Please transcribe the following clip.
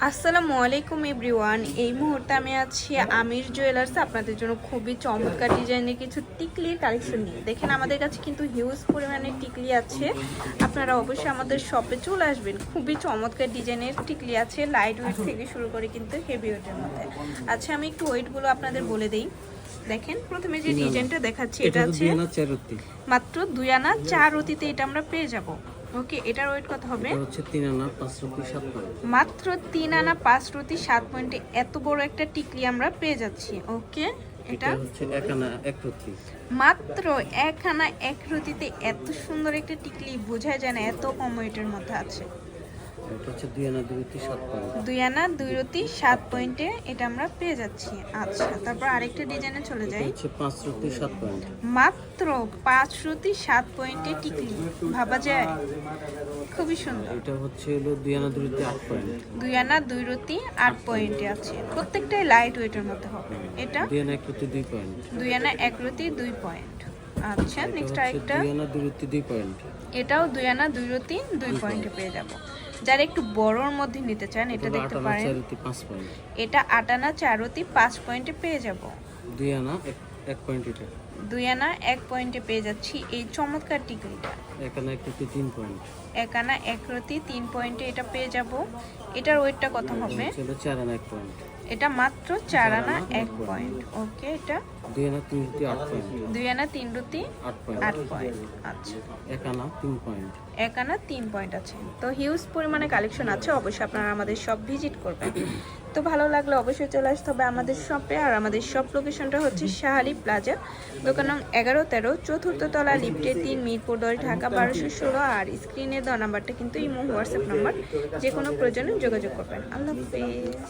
আসসালামু আলাইকুম এভরিওয়ান। এই মুহূর্তে আমি আছি আমির জুয়েলার্স আপনাদের জন্য খুবই চমৎকার ডিজাইনের কিছু টিকলির কালেকশন নিয়ে। দেখেন আমাদের কাছে কিন্তু হিউজ পরিমাণে টিকলি আছে, আপনারা অবশ্যই আমাদের শপে চলে আসবেন। খুবই চমৎকার ডিজাইনের টিকলি আছে, লাইট ওয়েট থেকে শুরু করে কিন্তু হেভি ওয়েটের মধ্যে। আচ্ছা, আমি একটু ওয়েটগুলো আপনাদের বলে দিই। দেখেন প্রথমে যে ডিজাইনটা দেখাচ্ছি এটা আছে মাত্র 2 আনা 4 রতিতে, এটা আমরা পেয়ে যাব। ওকে, এটার ওয়েট কত হবে? এটা হচ্ছে 3 আনা 5 রতি 7 পয়েন্ট। মাত্র 3 আনা 5 রতি 7 পয়েন্টে এত বড় একটা টিকলি আমরা পেয়ে যাচ্ছি। ওকে, এটা হচ্ছে 1 আনা 1 রতি। মাত্র 1 আনা 1 রতিতে এত সুন্দর একটা টিকলি বোঝা যায় না এত কম ওয়েটের মধ্যে আছে। এটা হচ্ছে 2 আনা 2 রতি 7 পয়েন্ট। 2 আনা 2 রতি 7 পয়েন্টে এটা আমরা পেয়ে যাচ্ছি। আচ্ছা, তারপর আরেকটা ডিজাইনে চলে যাই। এটা হচ্ছে 5 রতি 7 পয়েন্ট। মাত্র 5 রতি 7 পয়েন্টে টিকলি, ভাবা যায়, খুবই সুন্দর। এটা হচ্ছে হলো 2 আনা 2 রতি 8 পয়েন্ট। 2 আনা 2 রতি 8 পয়েন্টে আছে, প্রত্যেকটাই লাইট ওয়েটের মধ্যে হবে। এটা 2 আনা 1 রতি 2 পয়েন্ট। 2 আনা 1 রতি 2 পয়েন্ট। আচ্ছা, নেক্সট আরেকটা, 2 আনা 2 রতি 2 পয়েন্ট। এটাও 2 আনা 2 রতি 2 পয়েন্টে পেয়ে যাব। যারা একটু বড়র মধ্যে নিতে চান এটা দেখতে পারেন। 4 রতি 5 পয়েন্ট। এটা 8 আনা 4 রতি 5 পয়েন্টে পেয়ে যাব। 2 আনা 1 পয়েন্ট। এটা 2 আনা 1 পয়েন্টে পেয়ে যাচ্ছি এই চমৎকার টিকলিটা। 1 আনা 1 রতি 3 পয়েন্ট। 1 আনা 1 রতি 3 পয়েন্টে এটা পেয়ে যাব। এটার ওয়েটটা কত হবে? এটা 4 আনা 1 পয়েন্ট। এটা মাত্র 4 আনা 1 পয়েন্ট। ওকে, এটা 2 আনা 3 রতি 8 পয়েন্ট। 2 আনা 3 রতি 8 পয়েন্ট। 8 পয়েন্ট। আচ্ছা, 1 আনা 3 পয়েন্ট। 1 আনা 3 পয়েন্ট আছে। তো হিউজ পরিমাণে কালেকশন আছে, অবশ্যই আপনারা আমাদের শপ ভিজিট করবেন। তো ভালো লাগলে অবশ্যই চলে আসতে হবে আমাদের শপে। আর আমাদের শপ লোকেশনটা হচ্ছে শাহালি প্লাজা, দোকান নং 11-13, চতুর্থ তলা, লিফটে 3, মিরপুর 10, ঢাকা 1216। আর স্ক্রিনে দেওয়া নাম্বারটা কিন্তু ইমো হোয়াটসঅ্যাপ নাম্বার, যে কোনো প্রয়োজনে যোগাযোগ করবেন। আল্লাহ হাফেজ।